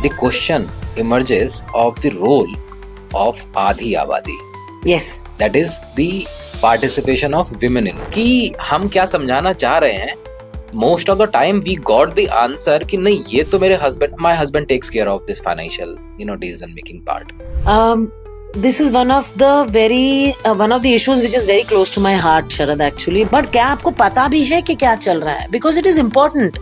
the question emerges of the role of आधी आबादी, Yes. that is the participation of women in, कि हम क्या समझाना चाह रहे हैं. Most of the time we got the answer कि नहीं, ये तो मेरे my husband takes care of this financial decision making part. This is one of the issues which is very close to my heart, Sharad, actually. But क्या आपको पता भी है कि क्या चल रहा है? Because it is important,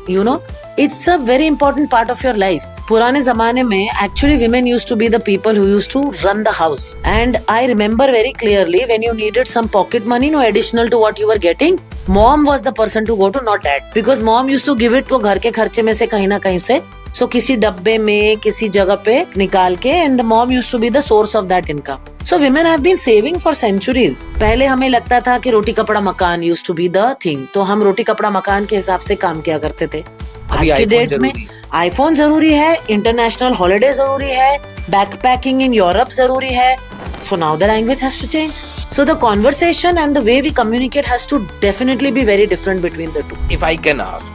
It's a very important part of your life. पुराने जमाने में actually women used to be the people who used to run the house. And I remember very clearly when you needed some pocket money, no additional to what you were getting, mom was the person to go to, not dad. Because mom used to give it वो घर के खर्चे में से कहीं ना कहीं से. So किसी डब्बे में किसी जगह पे निकाल के, and the mom used to be the source of that income. So women have been saving for centuries. पहले हमें लगता था कि रोटी कपड़ा मकान used to be the thing. तो हम रोटी कपड़ा मकान के हिसाब से काम किया करते थे. आज की डेट में आईफोन जरूरी है, इंटरनेशनल हॉलिडे जरूरी है, बैकपैकिंग इन यूरोप जरूरी है. So now the language has to change. So the conversation and the way we communicate has to definitely be very different between the two. If I can ask,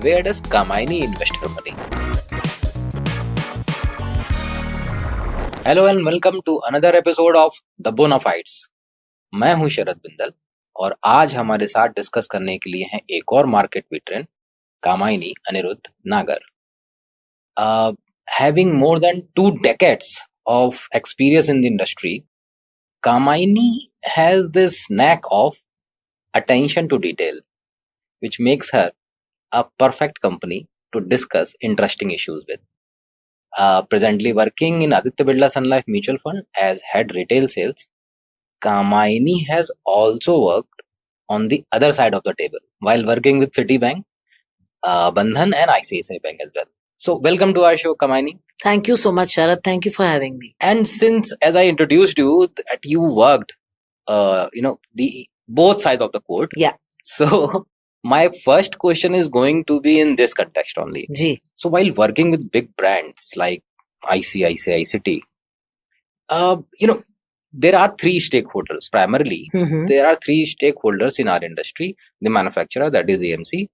where does Kamaini invest her money? Hello and welcome to another episode of The Bonafides. मैं हूं शरद बिंदल और आज हमारे साथ discuss करने के लिए हैं एक और market veteran, Kamaini Anirudh Nagar. Having more than 2 decades of experience in the industry, Kamaini has this knack of attention to detail, which makes her a perfect company to discuss interesting issues with. Presently working in Aditya Birla Sun Life Mutual Fund as head retail sales, Kamaini has also worked on the other side of the table while working with Citibank, Bandhan and ICICI Bank as well. So welcome to our show, Kamaini. Thank you so much, Sharad. Thank you for having me. And since, as I introduced you, that you worked, the both sides of the court. Yeah. So my first question is going to be in this context only. Ji. So while working with big brands like ICICI, Citi, there are 3 stakeholders primarily. Mm-hmm. There are 3 stakeholders in our industry: the manufacturer, that is AMC,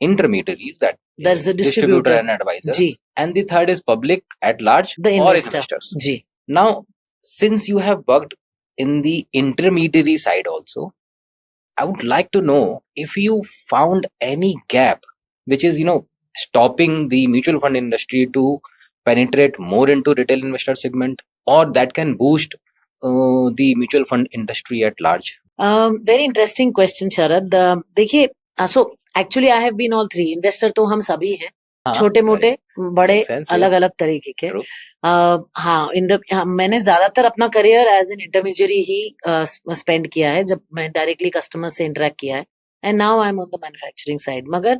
intermediaries, that That's the distributor and advisors, Ji. and the third is public at large, The or investor. investors. Ji. Now, since you have worked in the intermediary side also, I would like to know if you found any gap which is, stopping the mutual fund industry to penetrate more into retail investor segment, or that can boost the mutual fund industry at large. Very interesting question, Sharad. देखिए, so actually I have been all 3. Investor तो हम सभी हैं, छोटे मोटे बड़े अलग अलग तरीके के. मैंने ज्यादातर अपना करियर एज एन इंटरमीडिएरी ही स्पेंड किया है जब मैं डायरेक्टली कस्टमर से इंटरेक्ट किया है, and now I am on the manufacturing side. मगर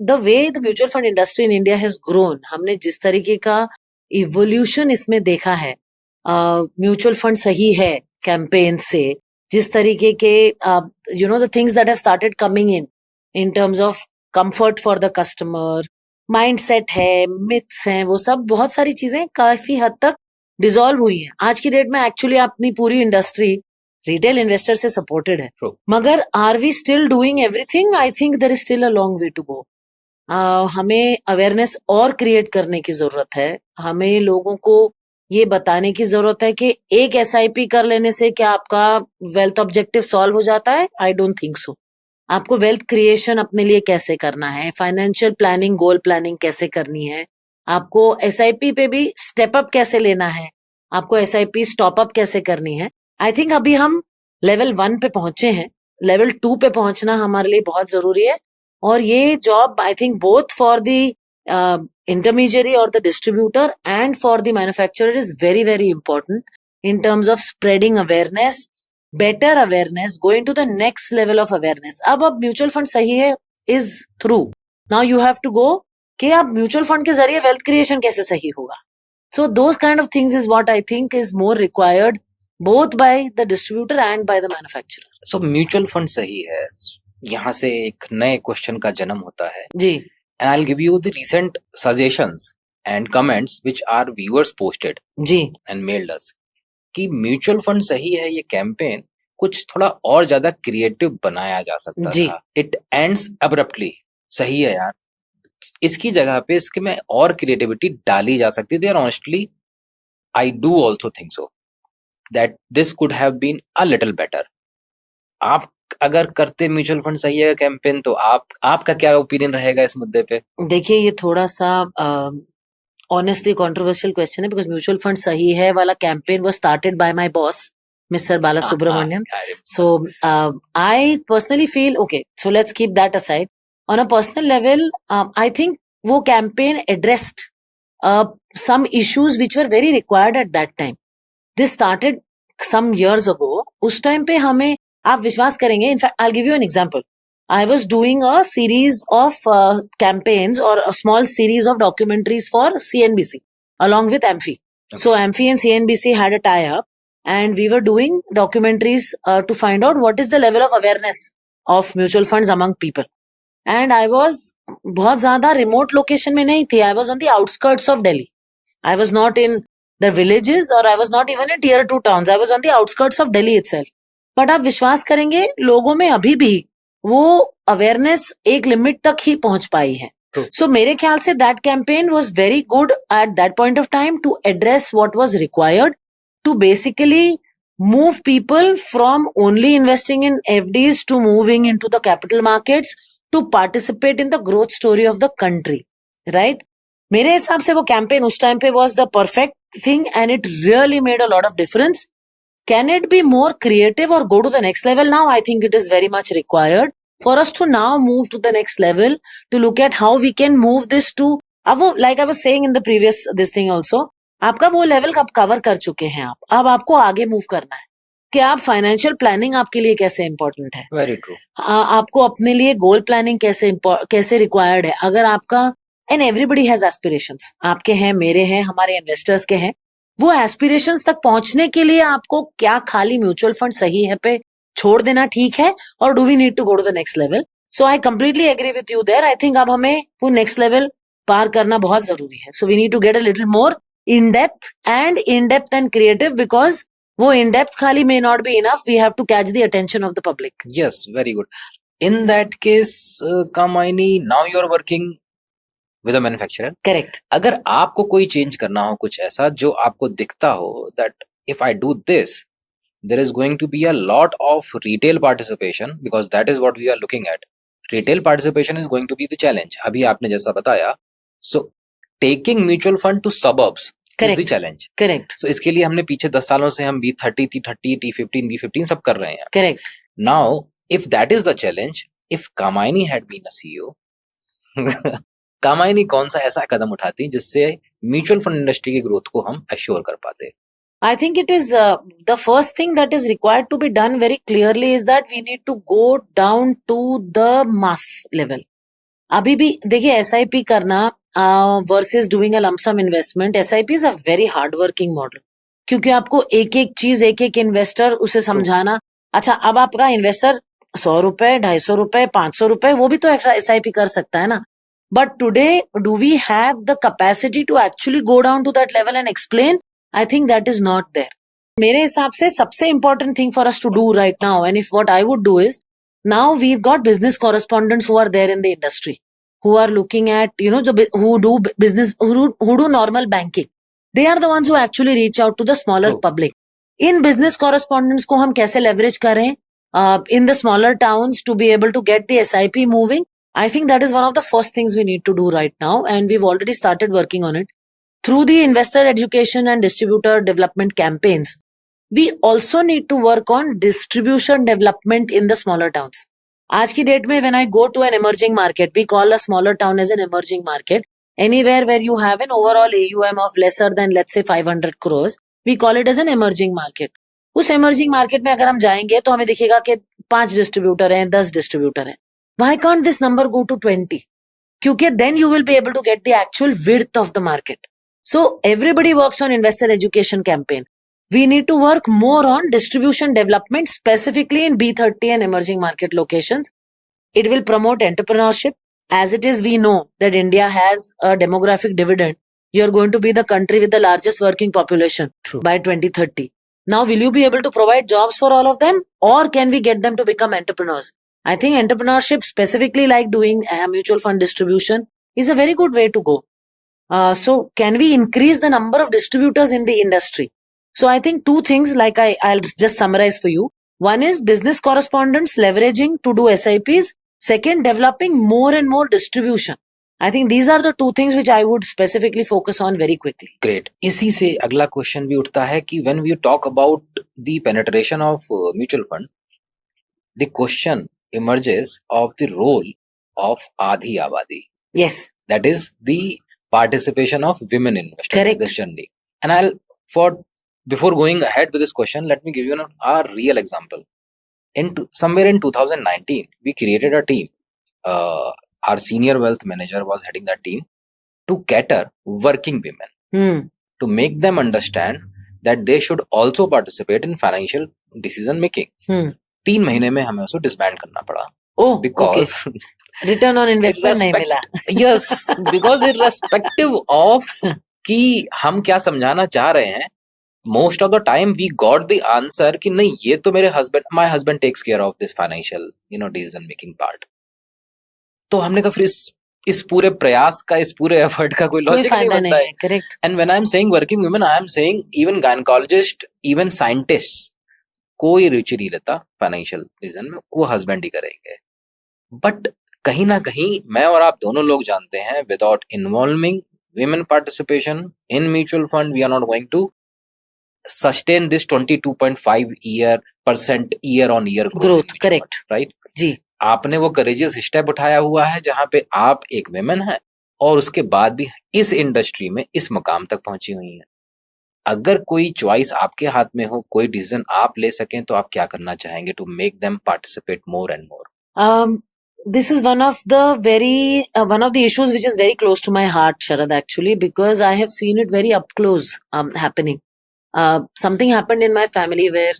the way the mutual fund industry in India has grown, हमने जिस तरीके का इवोल्यूशन इसमें देखा है, म्यूचुअल फंड सही है कैंपेन से, जिस तरीके के the things that have started coming in terms of comfort for the customer, mindset है, मिथ्स हैं, वो सब बहुत सारी चीजें काफी हद तक डिसॉल्व हुई हैं. आज की डेट में एक्चुअली अपनी पूरी इंडस्ट्री रिटेल इन्वेस्टर से सपोर्टेड है. मगर are we still doing everything? I think there is still a long way to go. हमें अवेयरनेस और क्रिएट करने की जरूरत है. हमें लोगों को ये बताने की जरूरत है कि एक SIP कर लेने से क्या आपका वेल्थ ऑब्जेक्टिव सॉल्व हो जाता है? I don't think so. आपको वेल्थ क्रिएशन अपने लिए कैसे करना है, फाइनेंशियल प्लानिंग, गोल प्लानिंग कैसे करनी है, आपको SIP पे भी स्टेप अप कैसे लेना है, आपको SIP स्टॉप अप कैसे करनी है. आई थिंक अभी हम लेवल 1 पे पहुंचे हैं. लेवल 2 पे पहुंचना हमारे लिए बहुत जरूरी है. और ये job I think both for the intermediary or the distributor and for the manufacturer is very, very important in terms of spreading awareness, better awareness, going to the next level of awareness. अब mutual fund सही है is through. Now you have to go कि अब mutual fund के जरिए wealth creation कैसे सही होगा. So those kind of things is what I think is more required both by the distributor and by the manufacturer. So mutual fund सही है, यहाँ से एक नए क्वेश्चन का जन्म होता है जी. And I'll give you the recent suggestions and comments which our viewers posted जी and mailed us कि म्यूचुअल फंड सही है ये कैंपेन कुछ थोड़ा और ज्यादा क्रिएटिव बनाया जा सकता था. It ends abruptly. सही है यार, इसकी जगह पे इसके में और क्रिएटिविटी डाली जा सकती थी, और honestly I do also think so that this could have been a little better. आप अगर करते म्यूचुअल फंड सही है कैंपेन, तो आपका क्या ओपिनियन रहेगा इस मुद्दे पे? देखिए ये थोड़ा सा ऑनेस्टली कंट्रोवर्शियल क्वेश्चन है, बिकॉज म्यूचुअल फंड सही है वाला campaign was started by my boss mister Bala Subramaniam. So I personally feel okay. So let's keep that aside. On a personal level, I think वो campaign addressed some issues which were very required at that time. This started some years ago. उस time पे हमें आप विश्वास करेंगे. In fact, I'll give you an example. I was doing a series of campaigns or a small series of documentaries for CNBC along with Amphi. Okay. So Amphi and CNBC had a tie-up. And we were doing documentaries to find out what is the level of awareness of mutual funds among people. And I was बहुत ज़्यादा remote location में नहीं थी. I was on the outskirts of Delhi. I was not in the villages or I was not even in tier 2 towns. I was on the outskirts of Delhi itself. But आप विश्वास करेंगे लोगों में अभी भी वो awareness एक limit तक ही पहुंच पाई है. So मेरे ख्याल से that campaign was very good at that point of time to address what was required to basically move people from only investing in FDs to moving into the capital markets to participate in the growth story of the country, right? मेरे हिसाब से वो campaign उस time पे was the perfect thing and it really made a lot of difference. Can it be more creative or go to the next level now? I think it is very much required for us to now move to the next level to look at how we can move this to, like I was saying in the previous this thing also, आपका वो level कब cover कर चुके हैं आप, अब आपको आगे मूव करना है कि आप फाइनेंशियल प्लानिंग आपके लिए कैसे इंपॉर्टेंट है. Very true. आपको अपने लिए गोल प्लानिंग कैसे रिक्वायर्ड है. अगर आपका एंड एवरीबडी हैज एस्पिरेशंस, आपके हैं, मेरे हैं, हमारे इन्वेस्टर्स के हैं, वो एस्पिरेशंस तक पहुंचने के लिए आपको क्या खाली म्यूचुअल फंड सही है पे छोड़ देना ठीक है, और do we need to go to the next level. So I completely agree with you there. I think अब हमें वो नेक्स्ट लेवल पार करना बहुत जरूरी है. So we need to get a little more in depth and creative, because वो in depth खाली may not be enough. We have to catch the attention of the public. Yes, very good. In that case, Kamini, now you are working with a manufacturer. Correct. अगर आपको कोई change करना हो, कुछ ऐसा जो आपको दिखता हो that if I do this, there is going to be a lot of retail participation, because that is what we are looking at. Retail participation is going to be the challenge. अभी आपने जैसा बताया, so taking mutual fund to suburbs is the challenge. Correct. So इसके लिए हमने पीछे 10 सालों से हम B30, T30, T15, B15 सब कर रहे हैं. Correct. Now, if that is the challenge, if Kamaini had been a CEO, Kamaini कौन सा ऐसा कदम उठाती जिससे म्यूचुअल फंड इंडस्ट्री की ग्रोथ को हम एश्योर कर पाते? I think it is the first thing that is required to be done very clearly is that we need to go down to the mass level. अभी भी देखिए SIP करना versus doing a lump sum investment, SIP is a very hard working model, क्योंकि आपको एक एक चीज, एक एक इन्वेस्टर उसे समझाना. अच्छा, अब आपका इन्वेस्टर 100 रुपए, 250 रुपए, 500 रुपए, वो भी तो SIP कर सकता है ना. But today do we have the capacity to actually go down to that level and explain? I think that is not there. मेरे हिसाब से सबसे important thing for us to do right now, and if what I would do is, now we've got business correspondents who are there in the industry, who are looking at, who do business, who do normal banking. They are the ones who actually reach out to the smaller public. In business correspondents को हम कैसे leverage करें in the smaller towns to be able to get the SIP moving? I think that is one of the first things we need to do right now, and we've already started working on it. Through the investor education and distributor development campaigns, we also need to work on distribution development in the smaller towns. आज की date में when I go to an emerging market, we call a smaller town as an emerging market. Anywhere where you have an overall AUM of lesser than, let's say, 500 crores, we call it as an emerging market. उस emerging market में अगर हम जाएंगे तो हमें दिखेगा कि 5 distributor हैं, 10 डिस्ट्रीब्यूटर हैं. Why can't this number go to 20? क्योंकि then you will be able to get the actual width of the market. So everybody works on investor education campaign. We need to work more on distribution development, specifically in B30 and emerging market locations. It will promote entrepreneurship. As it is, we know that India has a demographic dividend. You're going to be the country with the largest working population by 2030. Now, will you be able to provide jobs for all of them, or can we get them to become entrepreneurs? I think entrepreneurship, specifically like doing mutual fund distribution, is a very good way to go. So can we increase the number of distributors in the industry? So I think two things, like I'll just summarize for you. One is business correspondents leveraging to do SIPs. Second, developing more and more distribution. I think these are the two things which I would specifically focus on very quickly. Great. इसी से अगला question भी उठता है कि when we talk about the penetration of mutual fund, the question emerges of the role of आधी आबादी, Yes, that is the participation of women investors in Correct. this journey. And before going ahead with this question, let me give you a real example. Somewhere in 2019, we created a team. Our senior wealth manager was heading that team to cater working women, to make them understand that they should also participate in financial decision making. 3 महीने में हमें उसको disband करना पड़ा. Oh, Because return on investment नहीं मिला. yes, because irrespective of कि हम क्या समझाना चाह रहे हैं, most of the time we got the answer कि नहीं, ये तो मेरे my husband takes care of this financial decision making part. तो हमने कहा फिर इस पूरे प्रयास का, इस पूरे एफर्ट का कोई लॉजिक नहीं बनता है. Correct. And when I'm saying working women, I am saying even gynecologists, even scientists, कोई रुचि नहीं लेता फाइनेंशियल डिसीजन में, वो हस्बैंड ही करेंगे. बट कहीं ना कहीं मैं और आप दोनों लोग जानते हैं, without involving women participation in mutual fund, we are not going to sustain this 22.5% year on year growth. Correct. Right? जी. आपने वो करेजियस स्टेप उठाया हुआ है जहां पे आप एक विमेन है और उसके बाद भी इस इंडस्ट्री में इस मुकाम तक पहुंची हुई है. अगर कोई चॉइस आपके हाथ में हो, कोई डिसीजन आप ले सकें, तो आप क्या करना चाहेंगे to make them participate more and more? This is one of the issues which is very close to my heart, Sharad, actually, because I have seen it very up close happening. Something happened in my family where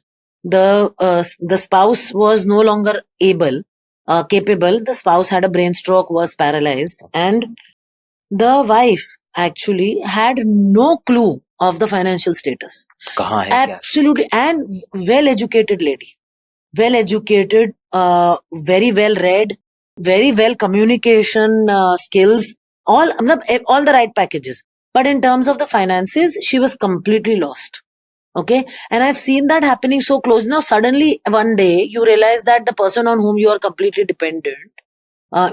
the spouse was no longer capable. The spouse had a brain stroke, was paralyzed, and the wife actually had no clue of the financial status. कहाँ है क्या? Absolutely, and well-educated lady, well-educated, very well-read, very well communication skills, all the right packages. But in terms of the finances, she was completely lost. Okay, and I've seen that happening so close. Now suddenly one day you realize that the person on whom you are completely dependent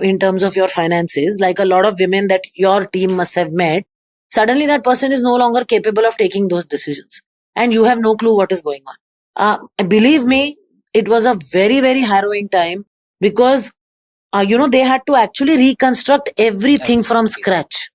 in terms of your finances, like a lot of women that your team must have met, suddenly that person is no longer capable of taking those decisions, and you have no clue what is going on. Believe me, it was a very, very harrowing time, because they had to actually reconstruct everything from scratch.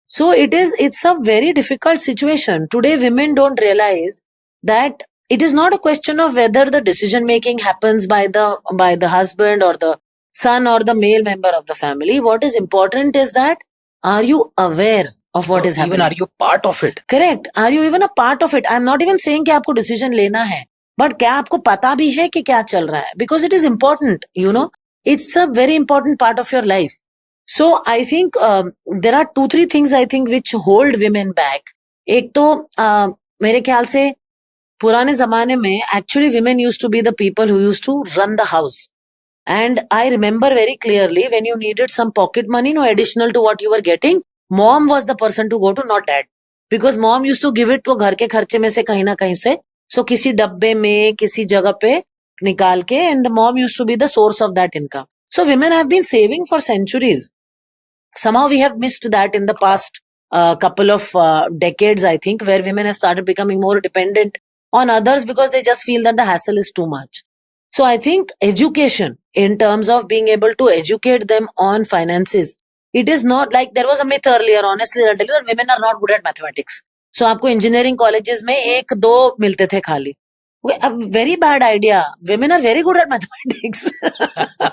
So it's a very difficult situation. Today, women don't realize that it is not a question of whether the decision making happens by the husband or the son or the male member of the family. What is important is that, are you aware of what is happening? Even are you part of it? Correct. Are you even a part of it? I'm not even saying कि आपको decision लेना है, but क्या आपको पता भी है कि क्या चल रहा है? Because it is important, it's a very important part of your life. So I think there are 2-3 things I think which hold women back. एक तो मेरे ख्याल से पुराने जमाने में actually women used to be the people who used to run the house. And I remember very clearly, when you needed some pocket money, additional to what you were getting, mom was the person to go to, not dad. Because mom used to give it to घर के खर्चे में से कहीं ना कहीं से. So किसी डब्बे में, किसी जगह पे निकाल के, and the mom used to be the source of that income. So women have been saving for centuries. Somehow we have missed that in the past couple of decades, I think, where women have started becoming more dependent on others because they just feel that the hassle is too much. So I think education, in terms of being able to educate them on finances, it is not like there was a myth earlier, honestly, I'll tell you, that women are not good at mathematics. So आपको engineering colleges में 1-2 मिलते थे खाली. A very bad idea. Women are very good at mathematics.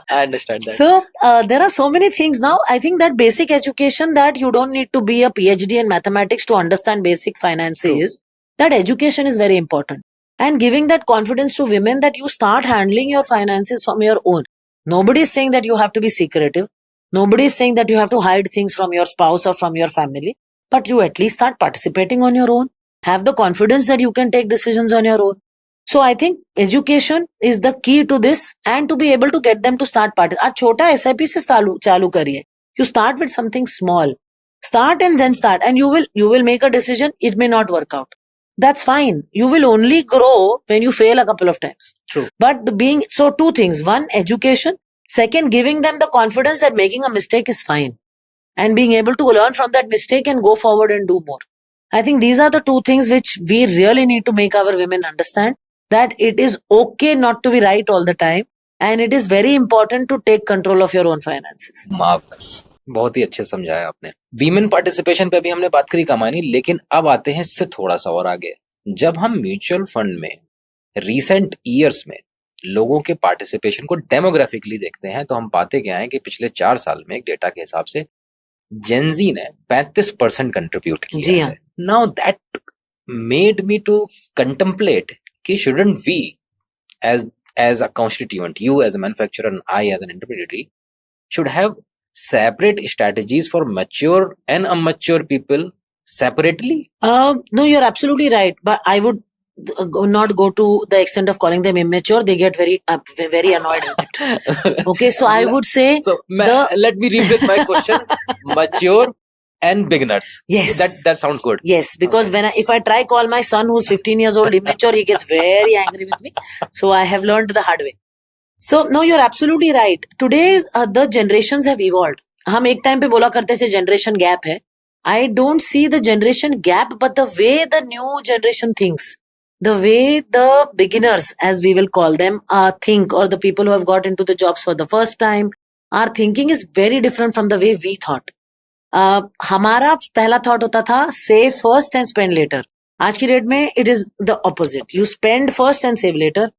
I understand that. So there are so many things now. I think that basic education, that you don't need to be a PhD in mathematics to understand basic finances. That education is very important. And giving that confidence to women that you start handling your finances from your own. Nobody is saying that you have to be secretive. Nobody is saying that you have to hide things from your spouse or from your family. But you at least start participating on your own. Have the confidence that you can take decisions on your own. So I think education is the key to this, and to be able to get them to start participating. आज छोटा SIP से चालू करिए. You start with something small. Start and then start, and you will make a decision. It may not work out. That's fine. You will only grow when you fail a couple of times. True. But two things. One, education. Second, giving them the confidence that making a mistake is fine and being able to learn from that mistake and go forward and do more. I think these are the two things which we really need to make our women understand, that it is okay not to be right all the time, and it is very important to take control of your own finances. Marvellous, बहुत ही अच्छे समझाया आपने। Women participation पे भी हमने बात करी कमानी, लेकिन अब आते हैं इससे थोड़ा सा और आगे। जब हम म्यूचुअल फंड में रीसेंट ईयर्स में लोगों के पार्टिसिपेशन को डेमोग्राफिकली देखते हैं तो हम पाते क्या है कि पिछले 4 साल में एक डेटा के हिसाब से जेनजी ने 35% कंट्रीब्यूट किया है। Now that made me to contemplate कि shouldn't we as a constituent, you as a manufacturer and I as an intermediary, should have separate strategies for mature and immature people separately? No, you're absolutely right. But I would not go to the extent of calling them immature. They get very annoyed with it. Okay, so I would say... So, let me rephrase my questions. Mature and beginners. Yes. That sounds good. Yes, because Okay. if I try call my son who's 15 years old immature, he gets very angry with me. So I have learned the hard way. So no, you're absolutely right. Today the generations have evolved. हम एक time पे बोला करते थे generation gap है. I don't see the generation gap, but the way the new generation thinks, the way the beginners, as we will call them, think, or the people who have got into the jobs for the first time, our thinking is very different from the way we thought. हमारा पहला thought होता था save first and spend later. आज की date में it is the opposite. You spend first and save later.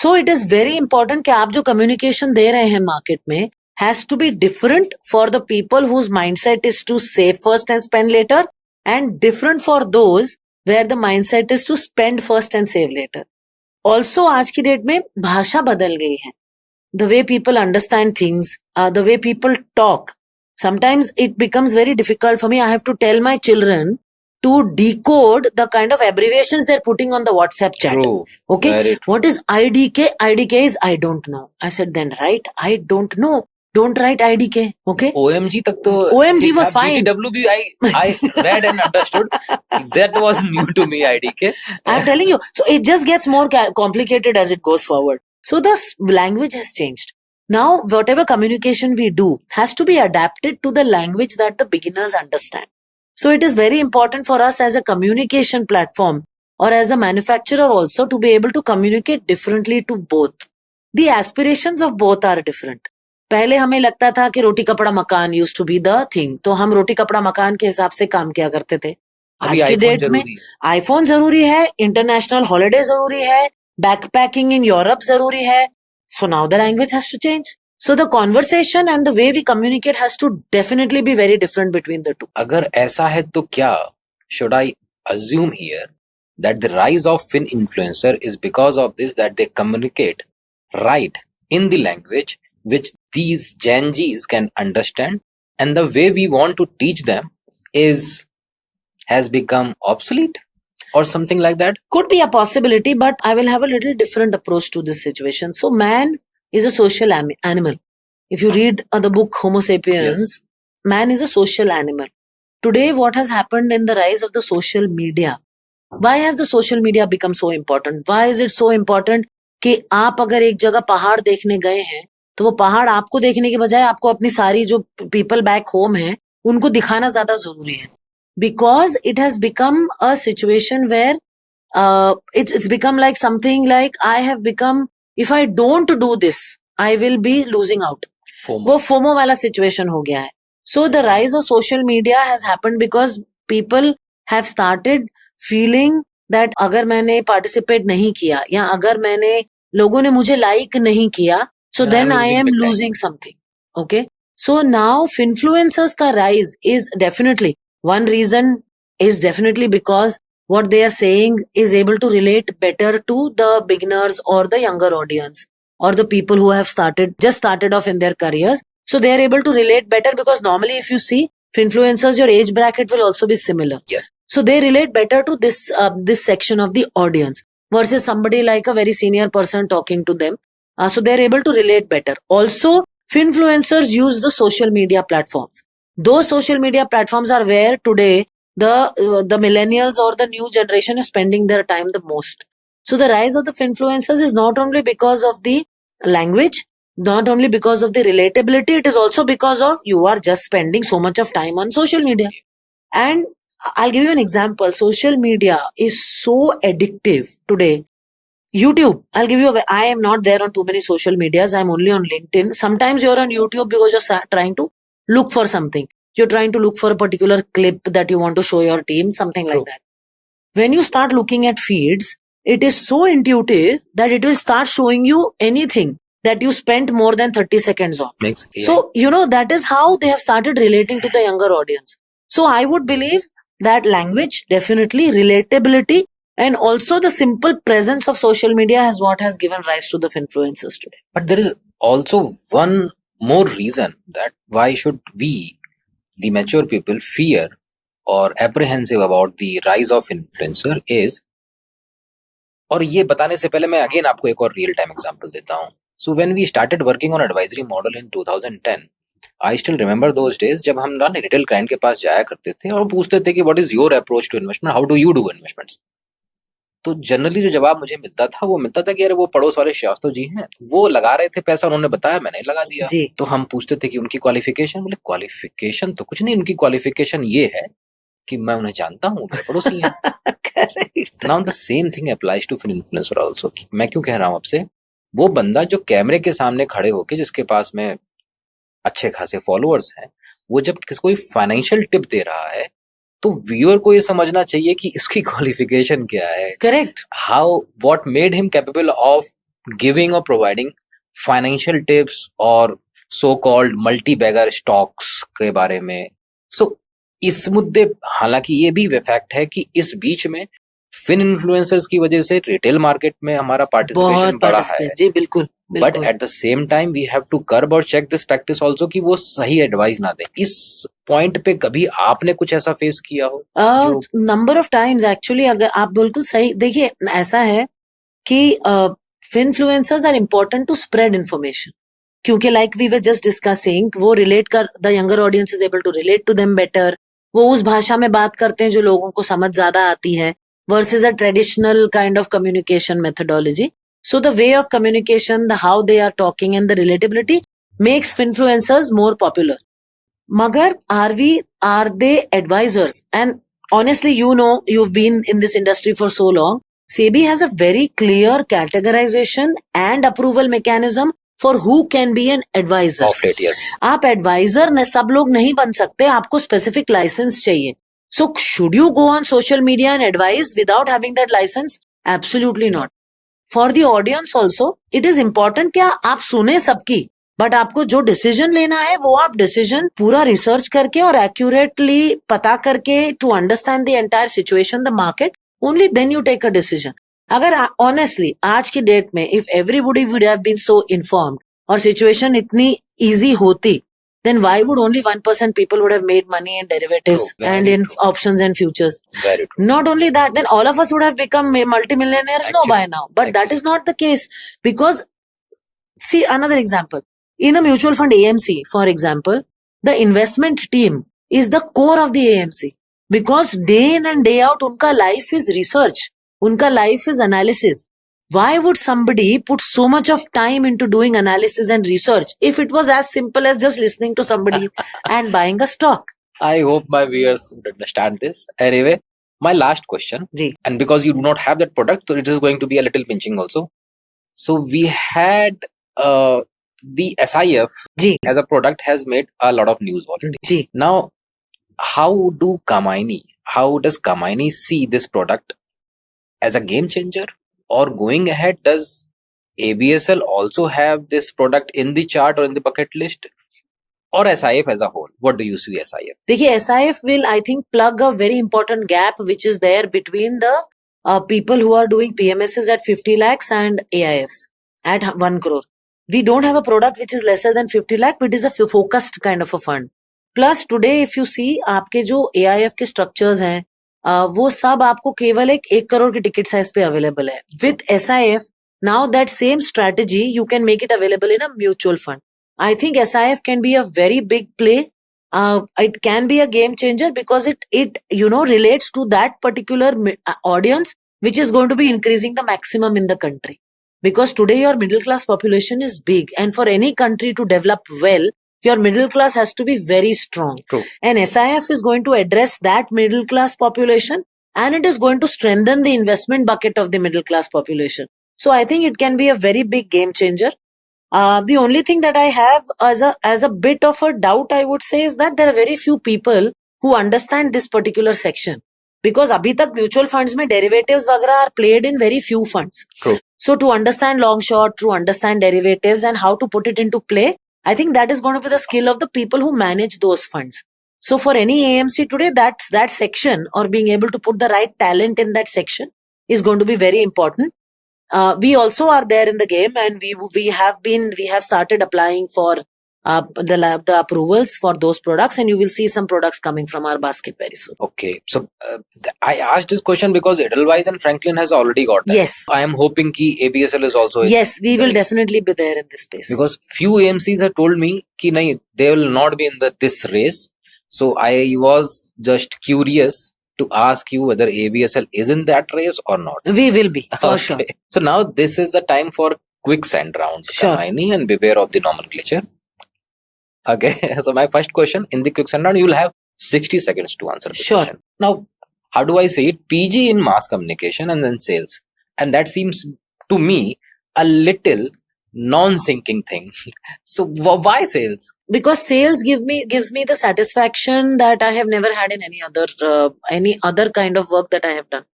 So it is very important कि आप जो कम्युनिकेशन दे रहे हैं मार्केट में has to be different for the people whose mindset is to save first and spend later, and different for those where the mindset is to spend first and save later. Also आज की date में भाषा बदल गई है. The way people understand things, the way people talk. Sometimes it becomes very difficult for me. I have to tell my children to decode the kind of abbreviations they're putting on the WhatsApp chat. True. Okay. Very true. What is IDK? IDK is I don't know. I said then write I don't know. Don't write IDK. Okay. OMG तक तो OMG was fine. BTW भी I read and understood. That was new to me, IDK. I'm telling you. So it just gets more complicated as it goes forward. So the language has changed. Now, whatever communication we do has to be adapted to the language that the beginners understand. So it is very important for us as a communication platform or as a manufacturer also to be able to communicate differently to both. The aspirations of both are different. पहले हमें लगता था कि रोटी कपड़ा मकान used to be the thing. तो हम रोटी कपड़ा मकान के हिसाब से काम किया करते थे. आज की डेट में आईफोन जरूरी है, इंटरनेशनल हॉलिडे जरूरी है, बैकपैकिंग इन यूरोप जरूरी है. So now the language has to change. So the conversation and the way we communicate has to definitely be very different between the two. अगर ऐसा है तो क्या should I assume here that the rise of fin influencer is because of this, that they communicate right in the language which these Gen Zs can understand, and the way we want to teach them has become obsolete or something like that? Could be a possibility, but I will have a little different approach to this situation. So man is a social animal. If you read the book Homo sapiens, Yes. man is a social animal. Today, what has happened in the rise of the social media? Why has the social media become so important? Why is it so important कि आप अगर एक जगह पहाड़ देखने गए हैं तो वो पहाड़ आपको देखने के बजाय आपको अपनी सारी जो people back home हैं उनको दिखाना ज्यादा जरूरी है. Because it has become a situation where it's become like something like I have become, if I don't do this, I will be losing out. FOMO. वो FOMO वाला situation हो गया है. So the rise of social media has happened because people have started feeling that अगर मैंने participate नहीं किया या अगर मैंने लोगों ने मुझे like नहीं किया, so then I am losing something. Okay. So now influencers का rise is definitely, one reason is definitely because what they are saying is able to relate better to the beginners or the younger audience or the people who have just started off in their careers. So they are able to relate better because normally if you see influencers, your age bracket will also be similar. Yes. So they relate better to this section of the audience versus somebody like a very senior person talking to them. So they are able to relate better. Also, Finfluencers use the social media platforms. Those social media platforms are where today the millennials or the new generation is spending their time the most. So the rise of the finfluencers is not only because of the language, not only because of the relatability, it is also because of you are just spending so much of time on social media. And I'll give you an example. Social media is so addictive today. YouTube, I'll give you I am not there on too many social medias. I'm only on LinkedIn. Sometimes you're on YouTube because you're trying to look for something. You're trying to look for a particular clip that you want to show your team, something like that. When you start looking at feeds, it is so intuitive that it will start showing you anything that you spent more than 30 seconds on. So, that is how they have started relating to the younger audience. So I would believe that language, definitely relatability, and also the simple presence of social media has what has given rise to the influencers today. But there is also one more reason that why should we, the mature people, fear or apprehensive about the rise of influencer is, और ये बताने से पहले मैं again आपको एक और real time example देता हूँ. So when we started working on advisory model in 2010, I still remember those days जब हम ना रिटेल क्लाइंट के पास जाया करते थे और पूछते थे कि what is your approach to investment, how do you do investments. तो जनरली जो जवाब मुझे मिलता था वो मिलता था कि अरे वो पड़ोस वाले श्रीवास्तव जी हैं, वो लगा रहे थे पैसा, उन्होंने बताया मैंने लगा दिया. तो हम पूछते थे कि उनकी क्वालिफिकेशन, बोले क्वालिफिकेशन तो कुछ नहीं, उनकी क्वालिफिकेशन ये है कि मैं उन्हें जानता हूँ, मेरे पड़ोसी हैं. Now the same thing applies to influencer also. मैं क्यों कह रहा हूँ आपसे, वो बंदा जो कैमरे के सामने खड़े होके जिसके पास में अच्छे खासे फॉलोअर्स हैं, वो जब कोई फाइनेंशियल टिप दे रहा है तो व्यूअर को ये समझना चाहिए कि इसकी क्वालिफिकेशन क्या है. Correct. How what made him capable of giving और प्रोवाइडिंग फाइनेंशियल टिप्स और so called multi bagger stocks के बारे में. सो इस मुद्दे, हालांकि ये भी फैक्ट है कि इस बीच में फिन इन्फ्लुएंसर्स की वजह से रिटेल मार्केट में हमारा पार्टिसिपेशन बढ़ा है. जी बिल्कुल. But at the same time we have to curb और चेक दिस प्रैक्टिस आल्सो कि वो सही एडवाइस ना दे. इस पॉइंट पे कभी आपने कुछ ऐसा फेस किया हो? Number of times actually. अगर आप बिल्कुल सही देखिए, ऐसा है कि influencers are important to spread information, क्योंकि like we were just discussing, वो रिलेट कर, the younger audience is able to relate to them better. वो उस भाषा में बात करते हैं जो लोगों को समझ ज्यादा आती है, versus a traditional kind of communication methodology. So the way of communication, the how they are talking and the relatability makes influencers more popular. Magar, are they advisors? And honestly, you've been in this industry for so long. SEBI has a very clear categorization and approval mechanism for who can be an advisor. Of late, yes. आप advisor न सब लोग नहीं बन सकते, आपको specific license चाहिए. So should you go on social media and advise without having that license? Absolutely not. For the audience also, it is important कि आप सुने सबकी, but आपको जो डिसीजन लेना है वो आप डिसीजन पूरा रिसर्च करके और एक्यूरेटली पता करके to understand the entire situation, the market, only then you take a decision. अगर honestly आज की डेट में if everybody would have been so informed और situation इतनी easy होती, then why would only 1% people would have made money in derivatives and in options and futures? Very true. Not only that, then all of us would have become multimillionaires by now. But that is not the case, because see, another example, in a mutual fund AMC, for example, the investment team is the core of the AMC, because day in and day out unka life is research, unka life is analysis. Why would somebody put so much of time into doing analysis and research if it was as simple as just listening to somebody and buying a stock? I hope my viewers would understand this. Anyway, my last question, and because you do not have that product, so it is going to be a little pinching also. So we had the SIF as a product has made a lot of news already. Now, how does Kamaini see this product as a game changer? Or going ahead, does ABSL also have this product in the chart or in the bucket list? Or SIF as a whole? What do you see SIF? देखिए, SIF will, I think, plug a very important gap which is there between the people who are doing PMSs at 50 lakhs and AIFs at 1 crore. We don't have a product which is lesser than 50 lakh, but it is a focused kind of a fund. Plus today, if you see, आपके जो AIF के structures हैं, वो सब आपको केवल 1 करोड़ की ticket size पे अवेलेबल है. With SIF, now that same strategy you can make it available in a mutual fund. I think SIF can be a very big play. It can be a game changer because it relates to that particular audience which is going to be increasing the maximum in the country. Because today your middle class population is big, and for any country to develop well, your middle class has to be very strong. True. And SIF is going to address that middle class population, and it is going to strengthen the investment bucket of the middle class population. So I think it can be a very big game changer. The only thing that I have as a bit of a doubt, I would say, is that there are very few people who understand this particular section. Because abhi tak mutual funds mein derivatives वगैरह are played in very few funds. True. So to understand long short, to understand derivatives and how to put it into play, I think that is going to be the skill of the people who manage those funds. So for any AMC today, that section, or being able to put the right talent in that section, is going to be very important. We also are there in the game, and we have started applying for the approvals for those products, and you will see some products coming from our basket very soon. Okay, so I asked this question because Edelweiss and Franklin has already got that. Yes. I am hoping ki ABSL is also. Yes, we will race. definitely be there in this space. Because few AMCs have told me ki nahi, they will not be in this race. So I was just curious to ask you whether ABSL is in that race or not. We will be, for sure. So now this is the time for quick send round. Sure. Hermione, and beware of the nomenclature. Okay, so my first question in the quick send round, you will have 60 seconds to answer the Sure. question. Now, how do I say it? PG in mass communication and then sales. And that seems to me a little non-syncing thing. So why sales? Because sales gives me the satisfaction that I have never had in any other kind of work that I have done.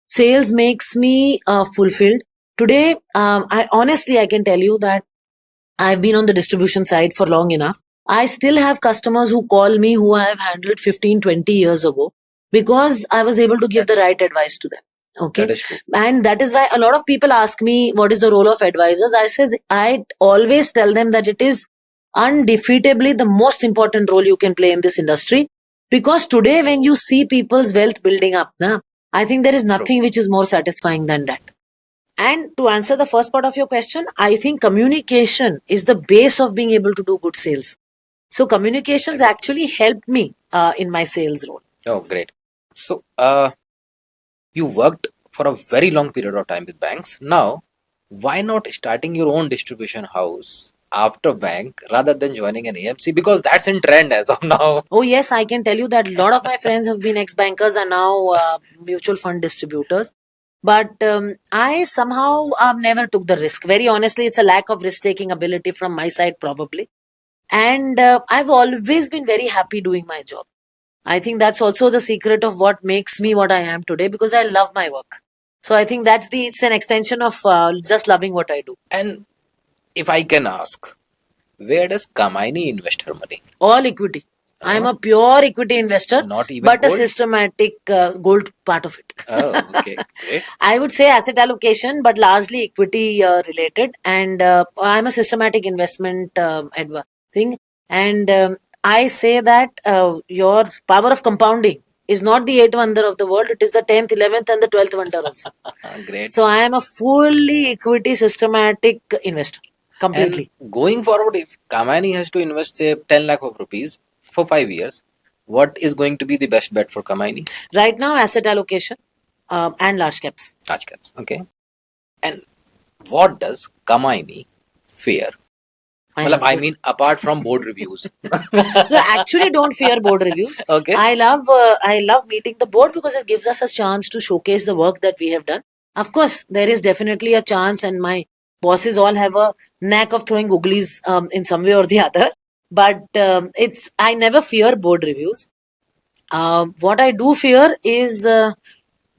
Sales makes me fulfilled. Today, I can tell you that I've been on the distribution side for long enough. I still have customers who call me who I have handled 15, 20 years ago, because I was able to give the right advice to them. Okay. That is true. And that is why a lot of people ask me, what is the role of advisors? I always tell them that it is undefeatably the most important role you can play in this industry. Because today, when you see people's wealth building up, I think there is nothing which is more satisfying than that. And to answer the first part of your question, I think communication is the base of being able to do good sales. So communications actually helped me in my sales role. Oh, great. So, you worked for a very long period of time with banks. Now, why not starting your own distribution house after bank rather than joining an AMC? Because that's in trend as of now. Oh yes, I can tell you that a lot of my friends have been ex-bankers and now mutual fund distributors. But I somehow never took the risk. Very honestly, it's a lack of risk-taking ability from my side probably. And I've always been very happy doing my job. I think that's also the secret of what makes me what I am today, because I love my work. So I think it's an extension of just loving what I do. And if I can ask, where does Kamaini invest her money? All equity. I'm a pure equity investor, Not even but gold? a systematic gold part of it. Oh, okay. Great. I would say asset allocation, but largely equity related. And I'm a systematic investment thing. And I say that your power of compounding is not the 8th wonder of the world. It is the 10th, 11th and the 12th wonder also. Great. So I am a fully equity systematic investor. Completely. And going forward, if Kamaini has to invest, say, 10 lakh of rupees for 5 years, what is going to be the best bet for Kamaini? Right now, asset allocation and large caps. Large caps. Okay. And what does Kamaini fear? I mean, apart from board reviews. No, actually, don't fear board reviews. Okay. I love meeting the board because it gives us a chance to showcase the work that we have done. Of course, there is definitely a chance, and my bosses all have a knack of throwing googlies in some way or the other. But I never fear board reviews. What I do fear is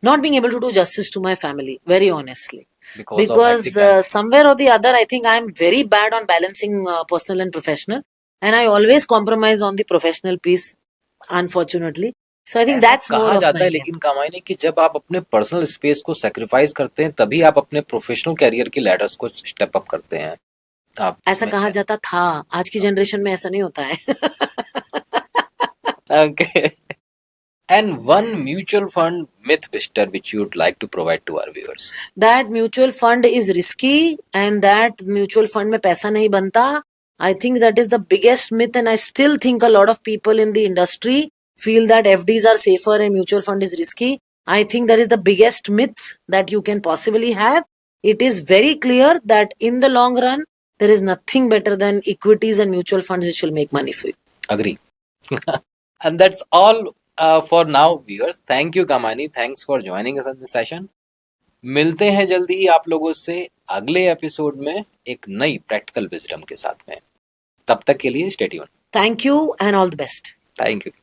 not being able to do justice to my family, very honestly. Because somewhere or the other, I think I'm very bad on balancing personal and professional. And I always compromise on the professional piece, unfortunately. So I think that's more कहा of जाता my है game. लेकिन कमाईनी कि जब आप अपने personal space को sacrifice करते हैं तभी आप अपने प्रोफेशनल कैरियर की लैडर्स को स्टेप अप करते हैं. आप ऐसा कहा जाता था. आज की जनरेशन में ऐसा नहीं होता है. Okay. And one mutual fund myth buster which you'd like to provide to our viewers. That mutual fund is risky and that mutual fund में पैसा नहीं बनता I think that is the biggest myth, and I still think a lot of people in the industry feel that FDs are safer and mutual fund is risky. I think that is the biggest myth that you can possibly have. It is very clear that in the long run, there is nothing better than equities and mutual funds which will make money for you. Agree. And that's all for now, viewers. Thank you, Kamani. Thanks for joining us on this session. मिलते हैं जल्दी ही आप लोगों से अगले episode में एक नई प्रैक्टिकल विजडम के साथ में. तब तक के लिए stay tune. Thank you and all the best. Thank you.